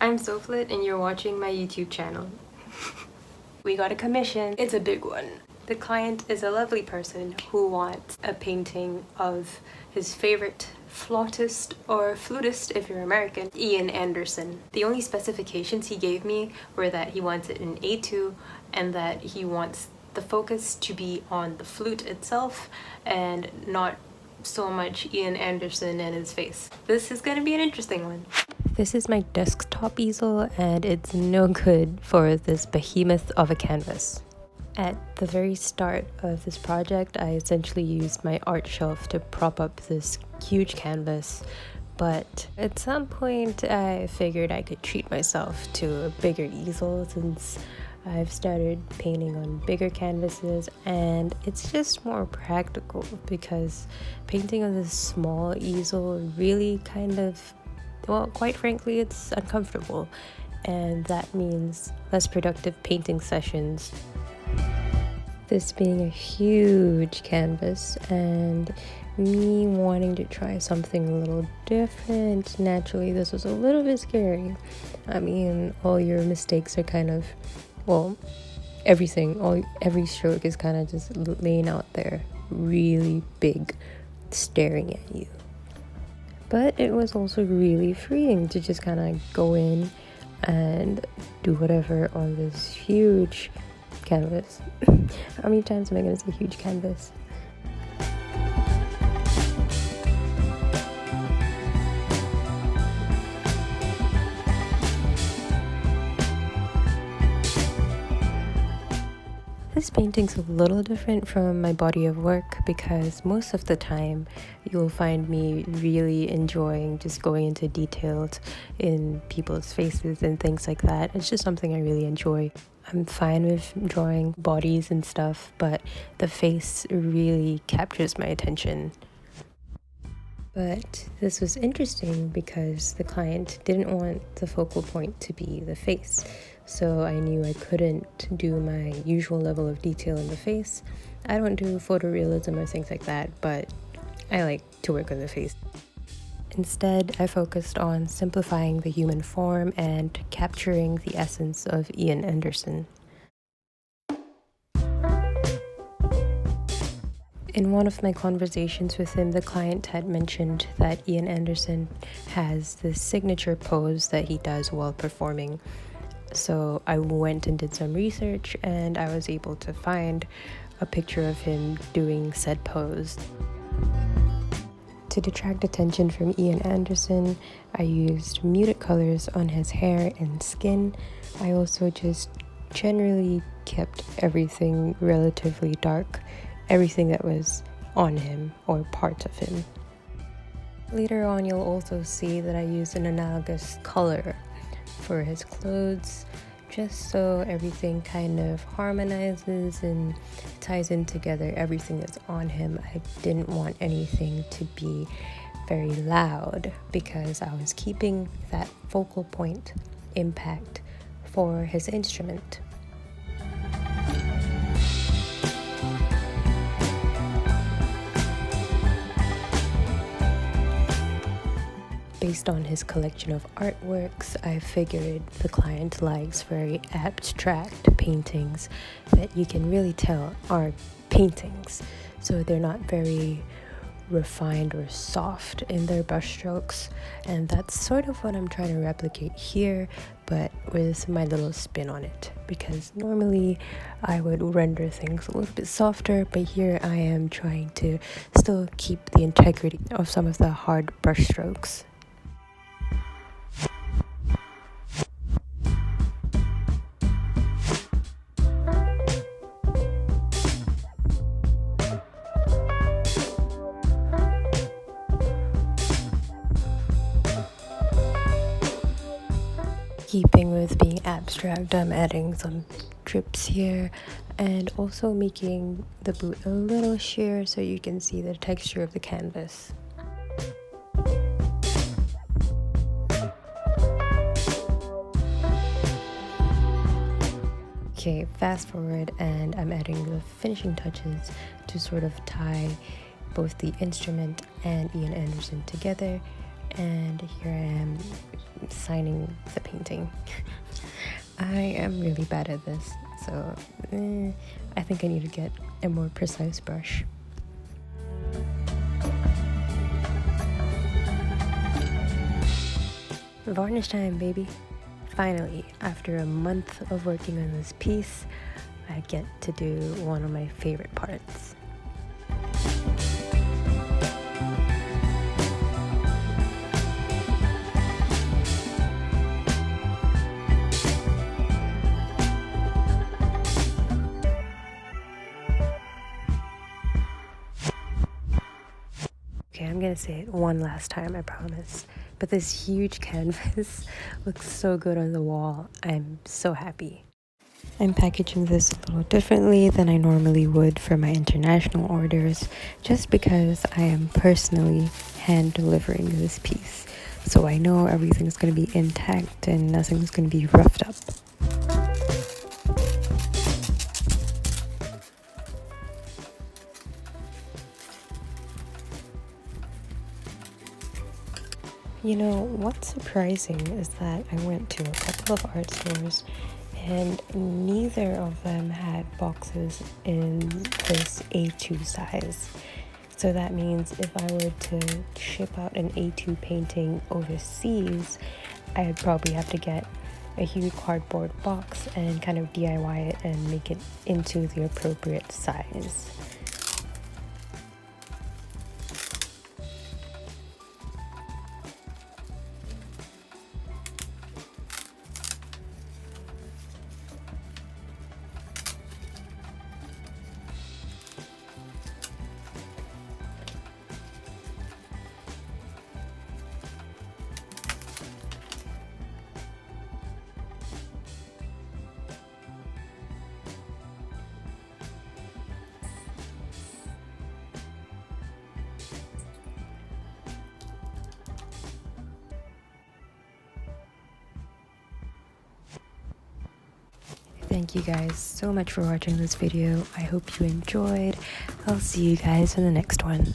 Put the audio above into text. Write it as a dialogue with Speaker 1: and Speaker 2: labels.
Speaker 1: I'm Soflit and you're watching my YouTube channel. We got a commission. It's a big one. The client is a lovely person who wants a painting of his favorite flautist or flutist if you're American, Ian Anderson. The only specifications he gave me were that he wants it in A2 and that he wants the focus to be on the flute itself and not so much Ian Anderson and his face. This is gonna be an interesting one. This is my desktop easel and it's no good for this behemoth of a canvas. At the very start of this project, I essentially used my art shelf to prop up this huge canvas, but at some point I figured I could treat myself to a bigger easel since I've started painting on bigger canvases, and it's just more practical because painting on this small easel really quite frankly, it's uncomfortable, and that means less productive painting sessions. This being a huge canvas and me wanting to try something a little different, naturally this was a little bit scary. I mean, all your mistakes are every stroke is kind of just laying out there really big, staring at you. But it was also really freeing to just kind of go in and do whatever on this huge canvas. How many times am I going to say huge canvas? This painting's a little different from my body of work because most of the time you'll find me really enjoying just going into details in people's faces and things like that. It's just something I really enjoy. I'm fine with drawing bodies and stuff, but the face really captures my attention. But this was interesting because the client didn't want the focal point to be the face. So I knew I couldn't do my usual level of detail in the face. I don't do photorealism or things like that, but I like to work on the face. Instead, I focused on simplifying the human form and capturing the essence of Ian Anderson. In one of my conversations with him, the client had mentioned that Ian Anderson has this signature pose that he does while performing. So I went and did some research and I was able to find a picture of him doing said pose. To detract attention from Ian Anderson, I used muted colors on his hair and skin. I also just generally kept everything relatively dark, everything that was on him or parts of him. Later on, you'll also see that I used an analogous color for his clothes, just so everything kind of harmonizes and ties in together everything that's on him. I didn't want anything to be very loud because I was keeping that focal point impact for his instrument. Based on his collection of artworks, I figured the client likes very abstract paintings that you can really tell are paintings. So they're not very refined or soft in their brushstrokes. And that's sort of what I'm trying to replicate here, but with my little spin on it. Because normally I would render things a little bit softer, but here I am trying to still keep the integrity of some of the hard brushstrokes. Keeping with being abstract, I'm adding some drips here and also making the boot a little sheer so you can see the texture of the canvas. Okay, fast forward and I'm adding the finishing touches to sort of tie both the instrument and Ian Anderson together, and here I am signing the painting. I am really bad at this, so I think I need to get a more precise brush. Varnish time, baby! Finally, after a month of working on this piece, I get to do one of my favorite parts. Okay, I'm gonna say it one last time, I promise. But this huge canvas looks so good on the wall. I'm so happy. I'm packaging this a little differently than I normally would for my international orders, just because I am personally hand delivering this piece. So I know everything's gonna be intact and nothing's gonna be roughed up. You know, what's surprising is that I went to a couple of art stores and neither of them had boxes in this A2 size. So that means if I were to ship out an A2 painting overseas, I'd probably have to get a huge cardboard box and kind of DIY it and make it into the appropriate size. Thank you guys so much for watching this video. I hope you enjoyed. I'll see you guys in the next one.